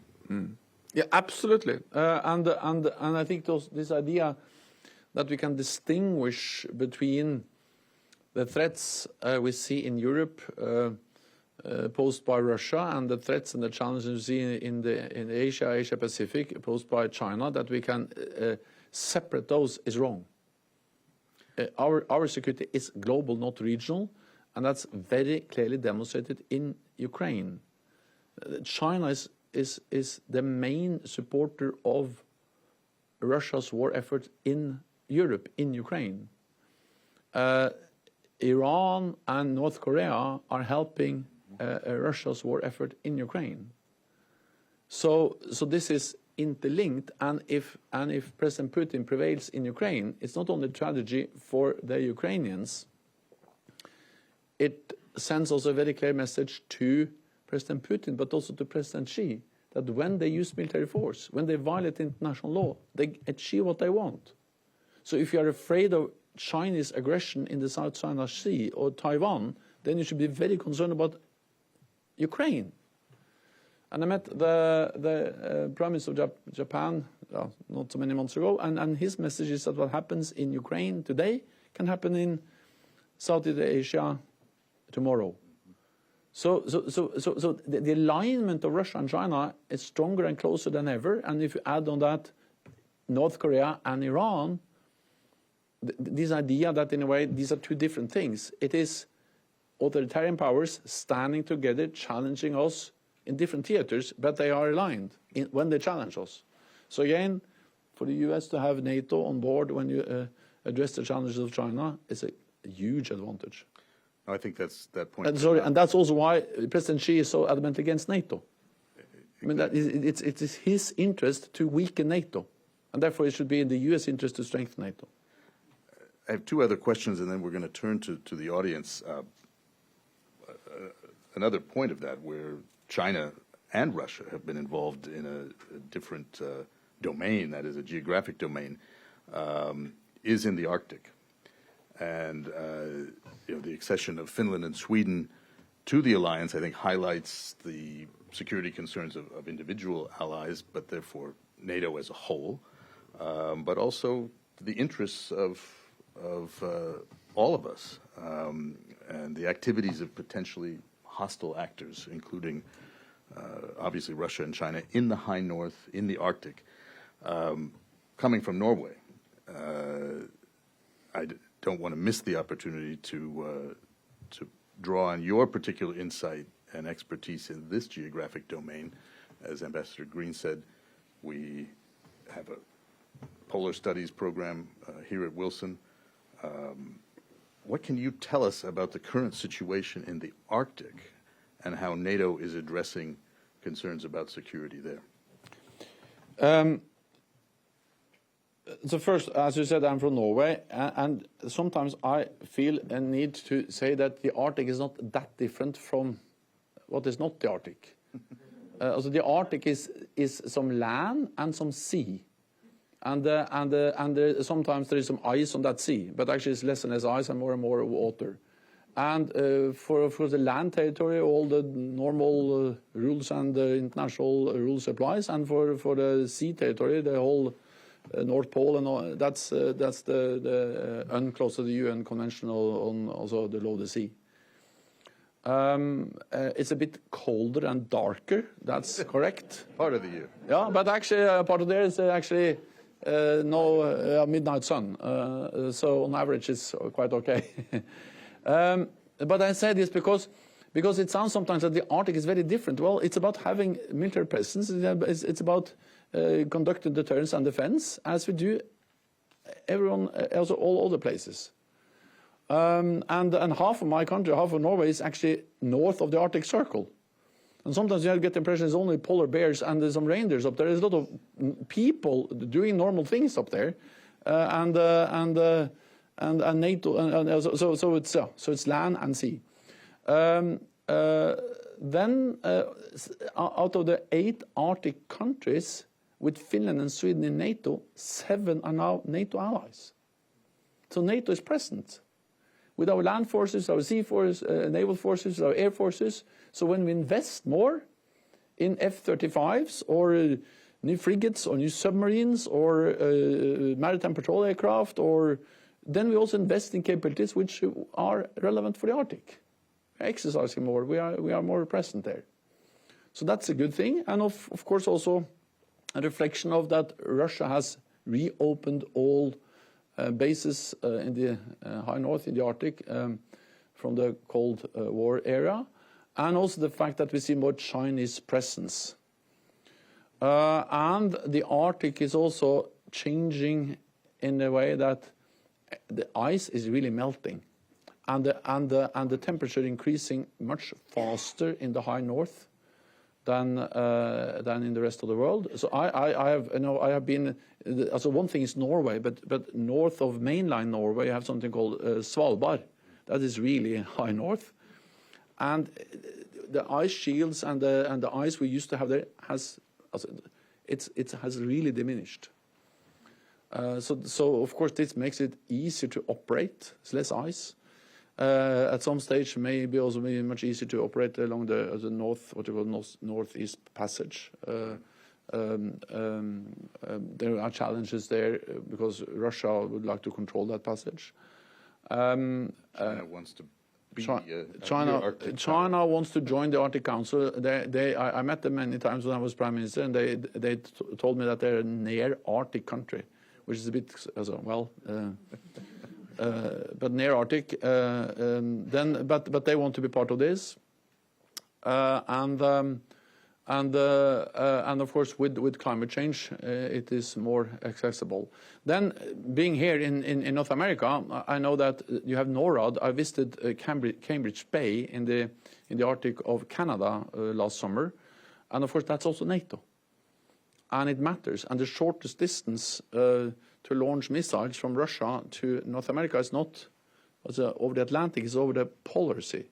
Speaker 2: Yeah, absolutely. And I think this idea that we can distinguish between the threats we see in Europe posed by Russia and the threats and the challenges we see in Asia Pacific posed by China, that we can separate those, is wrong. Our security is global, not regional, and that's very clearly demonstrated in Ukraine. China is the main supporter of Russia's war effort in Europe, in Ukraine. Iran and North Korea are helping Russia's war effort in Ukraine. So this is interlinked, and if President Putin prevails in Ukraine, it's not only a tragedy for the Ukrainians, it sends also a very clear message to President Putin, but also to President Xi, that when they use military force, when they violate international law, they achieve what they want. So if you are afraid of Chinese aggression in the South China Sea or Taiwan, then you should be very concerned about Ukraine. And I met the Prime Minister of Japan not so many months ago, and his message is that what happens in Ukraine today can happen in Southeast Asia tomorrow. So the alignment of Russia and China is stronger and closer than ever, and if you add on that North Korea and Iran, this idea that in a way these are two different things. It is authoritarian powers standing together, challenging us in different theaters, but they are aligned when they challenge us. So again, for the US to have NATO on board when you address the challenges of China is a huge advantage.
Speaker 3: I think that's that point.
Speaker 2: And that's also why President Xi is so adamant against NATO. I mean, it is his interest to weaken NATO, and therefore it should be in the US interest to strengthen NATO.
Speaker 3: I have two other questions, and then we're going to turn to the audience. Another point of that, where China and Russia have been involved in a different domain, that is a geographic domain, is in the Arctic. And the accession of Finland and Sweden to the alliance, I think, highlights the security concerns of individual allies, but therefore NATO as a whole, but also the interests of all of us, and the activities of potentially hostile actors, including obviously Russia and China in the high north, in the Arctic. Coming from Norway, I don't want to miss the opportunity to draw on your particular insight and expertise in this geographic domain. As Ambassador Green said, we have a polar studies program here at Wilson. What can you tell us about the current situation in the Arctic and how NATO is addressing concerns about security there?
Speaker 2: So first, as you said, I'm from Norway, and sometimes I feel a need to say that the Arctic is not that different from what is not the Arctic. Also, the Arctic is some land and some sea, and sometimes there is some ice on that sea, but actually it's less and less ice and more water. And for the land territory, all the normal rules and international rules applies, and for the sea territory, the whole North Pole and all, that's the UNCLOS of the UN Convention on also the Low Sea. It's a bit colder and darker. That's correct.
Speaker 3: Part of the year.
Speaker 2: Yeah, but actually part of there is actually no midnight sun. So on average, it's quite okay. But I say this because it sounds sometimes that the Arctic is very different. Well, it's about having military presence. It's about conducting deterrence and defense, as we do everyone else, all other places. And half of my country, half of Norway, is actually north of the Arctic Circle. And sometimes you get the impression it's only polar bears and there's some reindeers up there. There's a lot of people doing normal things up there, and NATO, so it's land and sea. Then out of the 8 Arctic countries, with Finland and Sweden in NATO, 7 are now NATO allies. So NATO is present with our land forces, our sea forces, naval forces, our air forces. So when we invest more in F-35s or new frigates or new submarines or maritime patrol aircraft, then we also invest in capabilities which are relevant for the Arctic. We're exercising more. We are more present there. So that's a good thing. And of course also a reflection of that Russia has reopened all bases in the high north, in the Arctic, from the Cold War era, and also the fact that we see more Chinese presence. And the Arctic is also changing in a way that the ice is really melting, and the temperature increasing much faster in the high north than in the rest of the world. So I have been. So one thing is Norway, but north of mainland Norway, you have something called Svalbard. That is really high north, and the ice shields and the ice we used to have there has really diminished. So of course this makes it easier to operate. It's less ice, At some stage, maybe also be much easier to operate along the north, what you call northeast passage. There are challenges there because Russia would like to control that passage.
Speaker 3: China wants to be
Speaker 2: China wants to join the Arctic Council. I met them many times when I was Prime Minister, and they told me that they're a near Arctic country, which is a bit but near Arctic. But they want to be part of this, and of course with climate change, it is more accessible. Then, being here in North America, I know that you have NORAD. I visited Cambridge Bay in the Arctic of Canada last summer, and of course that's also NATO, and it matters. And the shortest distance to launch missiles from Russia to North America is not over the Atlantic; it's over the Polar Sea.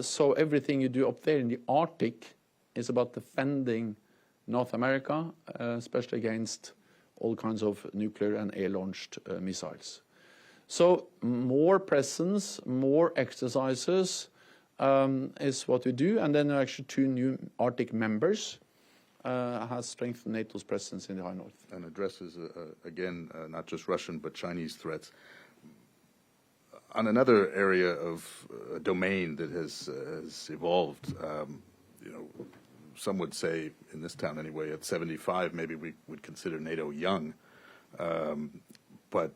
Speaker 2: So everything you do up there in the Arctic is about defending North America, especially against all kinds of nuclear and air-launched missiles. So more presence, more exercises is what we do. And then actually 2 new Arctic members has strengthened NATO's presence in the High North.
Speaker 3: And addresses, again, not just Russian but Chinese threats. On another area of a domain that has evolved, some would say, in this town anyway, at 75, maybe we would consider NATO young. But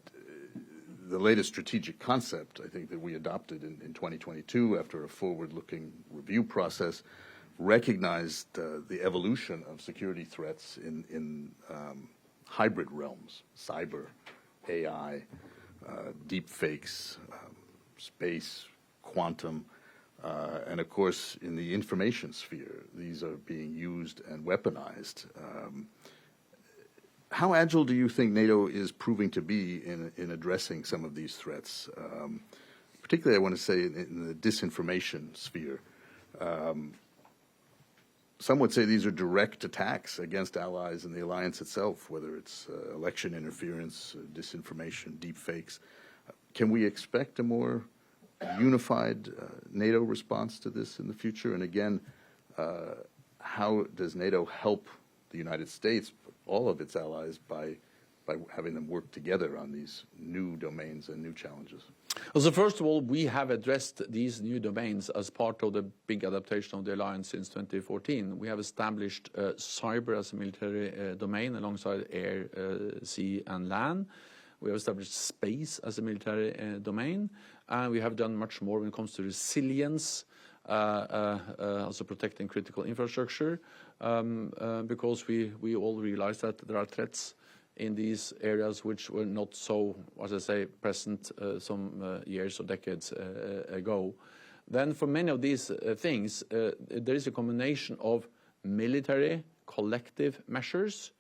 Speaker 3: the latest strategic concept, I think, that we adopted in 2022 after a forward-looking review process, recognized the evolution of security threats in hybrid realms, cyber, AI, deep fakes, space, quantum, and of course in the information sphere, these are being used and weaponized. How agile do you think NATO is proving to be in addressing some of these threats? Particularly, I want to say in the disinformation sphere. Some would say these are direct attacks against allies in the alliance itself, whether it's election interference, disinformation, deep fakes. Can we expect a more unified NATO response to this in the future? And again, how does NATO help the United States, all of its allies, by having them work together on these new domains and new challenges?
Speaker 2: Well, so first of all, we have addressed these new domains as part of the big adaptation of the alliance since 2014. We have established cyber as a military domain alongside air, sea, and land. We have established space as a military domain, and we have done much more when it comes to resilience, also protecting critical infrastructure, because we all realize that there are threats in these areas which were not so, as I say, present some years or decades ago. Then for many of these things, there is a combination of military collective measures,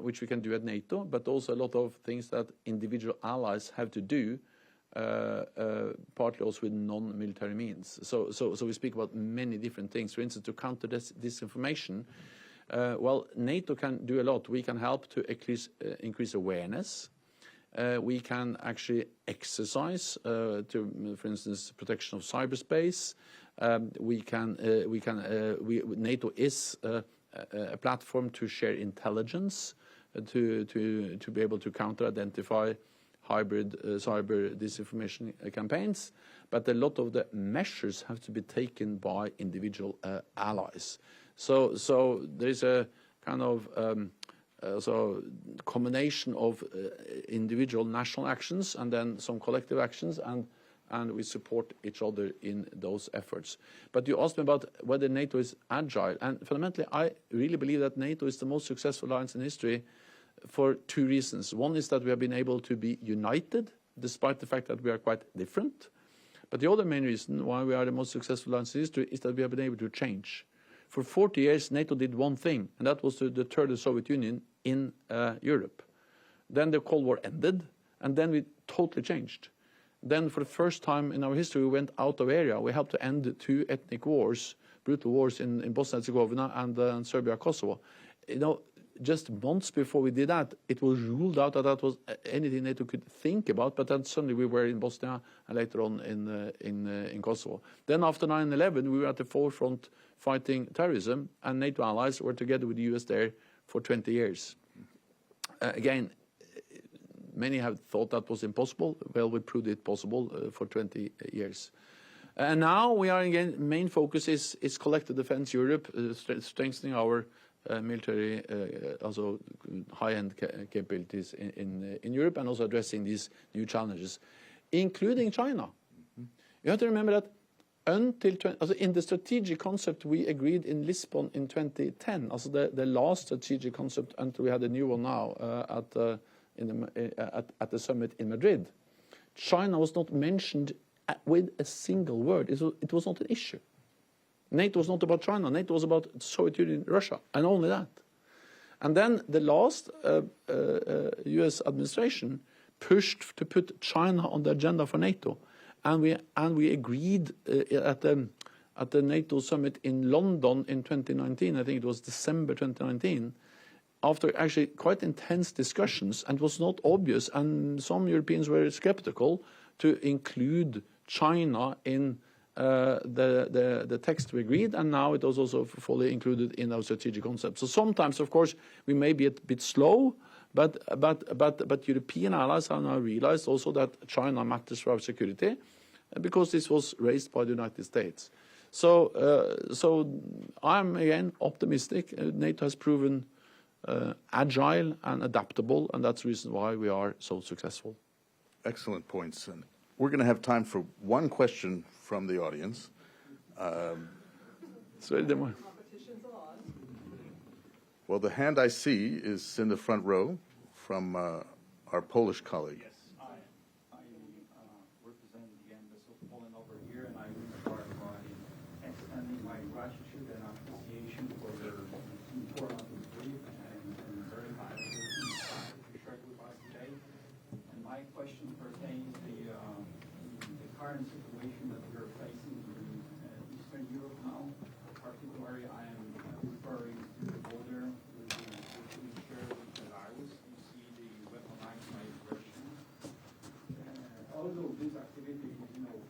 Speaker 2: which we can do at NATO, but also a lot of things that individual allies have to do, partly also with non-military means. So we speak about many different things. For instance, to counter disinformation, well, NATO can do a lot. We can help to increase awareness. We can actually exercise, for instance, protection of cyberspace. NATO is a platform to share intelligence, to be able to counter-identify hybrid cyber disinformation campaigns. But a lot of the measures have to be taken by individual allies. So there is a kind of combination of individual national actions and then some collective actions, and we support each other in those efforts. But you asked me about whether NATO is agile, and fundamentally I really believe that NATO is the most successful alliance in history for 2 reasons. One is that we have been able to be united despite the fact that we are quite different. But the other main reason why we are the most successful alliance in history is that we have been able to change. For 40 years, NATO did one thing, and that was to deter the Soviet Union in Europe. Then the Cold War ended, and then we totally changed. Then for the first time in our history, we went out of area. We helped to end 2 ethnic wars, brutal wars in Bosnia and Herzegovina and Serbia, Kosovo. just months before we did that, it was ruled out that that was anything NATO could think about. But then suddenly we were in Bosnia and later on in Kosovo. Then after 9/11, we were at the forefront fighting terrorism, and NATO allies were together with the US there for 20 years. Again, many have thought that was impossible. Well, we proved it possible for 20 years. And now we are again, main focus is collective defense Europe, strengthening our military, also high-end capabilities in Europe, and also addressing these new challenges, including China. You have to remember that in the strategic concept we agreed in Lisbon in 2010, also the last strategic concept until we had a new one now at the summit in Madrid, China was not mentioned with a single word. It was not an issue. NATO was not about China. NATO was about the Soviet Union, Russia, and only that. And then the last U.S. administration pushed to put China on the agenda for NATO, and we agreed at the NATO summit in London in 2019. I think it was December 2019. After actually quite intense discussions, and it was not obvious, and some Europeans were skeptical to include China in the text we agreed, and now it was also fully included in our strategic concept. So sometimes, of course, we may be a bit slow, but European allies have now realized also that China matters for our security, because this was raised by the United States. So I'm again optimistic. NATO has proven agile and adaptable, and that's the reason why we are so successful.
Speaker 3: Excellent points. And we're going to have time for one question from the audience. Well, the hand I see is in the front row from our Polish colleague.
Speaker 4: Yes, I represent the embassy of Poland over here, and I will start by extending my gratitude and appreciation for the important brief and very valuable insight you shared with us today. And my question pertains to the current situation that we are facing in Eastern Europe now. Particularly, I am referring to the border which we share with Belarus. You see the weaponized migration. Although this activity is,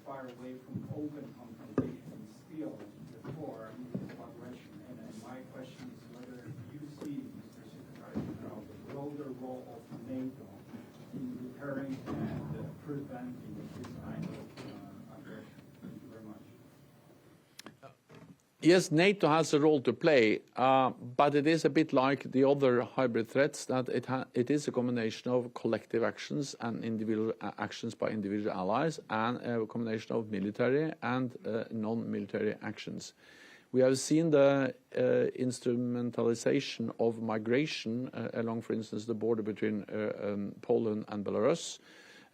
Speaker 4: far away from open confrontation, still before aggression. And my question is whether you see, Mr. Secretary General, the broader role of NATO in deterring and preventing this kind of aggression. Thank you very much.
Speaker 2: Yes, NATO has a role to play, but it is a bit like the other hybrid threats, that it is a combination of collective actions and individual actions by individual allies, and a combination of military and non-military actions. We have seen the instrumentalization of migration along, for instance, the border between Poland and Belarus.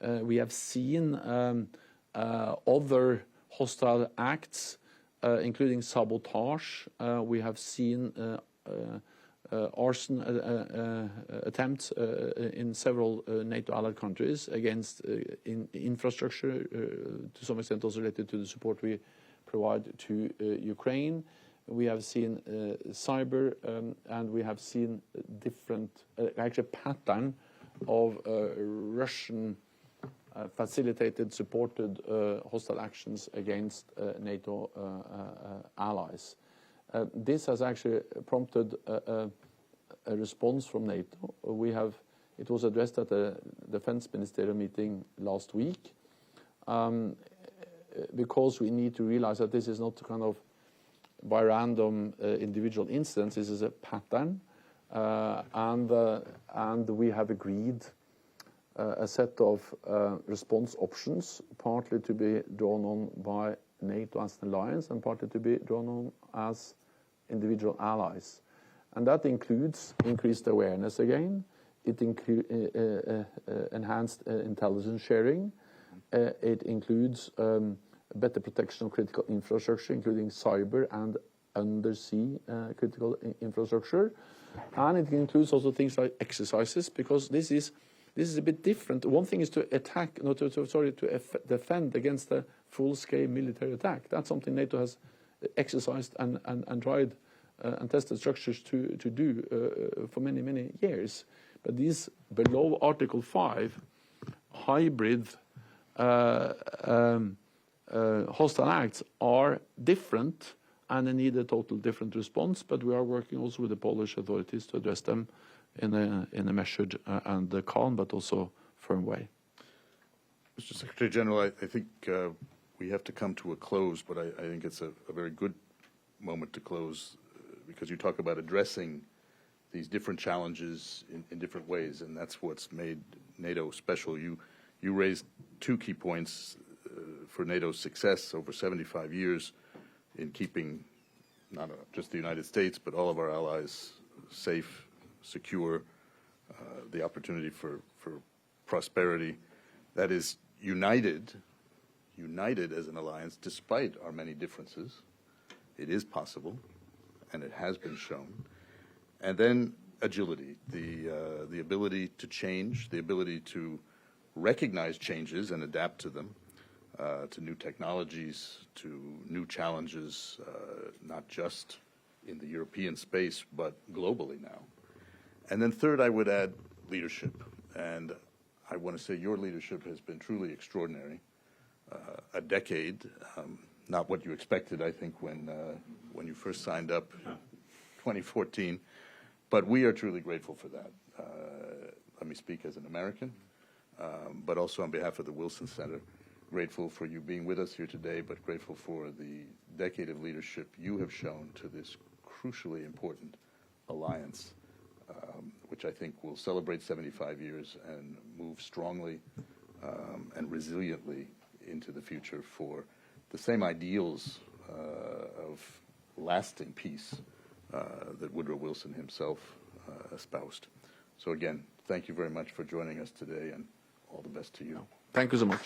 Speaker 2: We have seen other hostile acts, including sabotage. We have seen arson attempts in several NATO allied countries against infrastructure, to some extent also related to the support we provide to Ukraine. We have seen cyber, and we have seen different, actually pattern of Russian facilitated, supported hostile actions against NATO allies. This has actually prompted a response from NATO. It was addressed at the Defense Ministerial meeting last week, because we need to realize that this is not kind of by random individual incidents. This is a pattern, and we have agreed a set of response options, partly to be drawn on by NATO as an alliance and partly to be drawn on as individual allies. And that includes increased awareness again. It includes enhanced intelligence sharing. It includes better protection of critical infrastructure, including cyber and undersea critical infrastructure. And it includes also things like exercises, because this is a bit different. One thing is to defend against a full-scale military attack. That's something NATO has exercised and tried and tested structures to do for many, many years. But these below Article 5 hybrid hostile acts are different, and they need a total different response. But we are working also with the Polish authorities to address them in a measured and calm, but also firm way.
Speaker 3: Mr. Secretary General, I think we have to come to a close, but I think it's a very good moment to close because you talk about addressing these different challenges in different ways, and that's what's made NATO special. You raised two key points for NATO's success over 75 years in keeping not just the United States, but all of our allies safe, secure, the opportunity for prosperity that is united as an alliance despite our many differences. It is possible, and it has been shown. And then agility, the ability to change, the ability to recognize changes and adapt to them, to new technologies, to new challenges, not just in the European space, but globally now. And then third, I would add leadership. And I want to say your leadership has been truly extraordinary. A decade, not what you expected, I think, when you first signed up in 2014. But we are truly grateful for that. Let me speak as an American, but also on behalf of the Wilson Center. Grateful for you being with us here today, but grateful for the decade of leadership you have shown to this crucially important alliance, which I think will celebrate 75 years and move strongly and resiliently into the future for the same ideals of lasting peace that Woodrow Wilson himself espoused. So again, thank you very much for joining us today, and all the best to you.
Speaker 2: Thank you so much.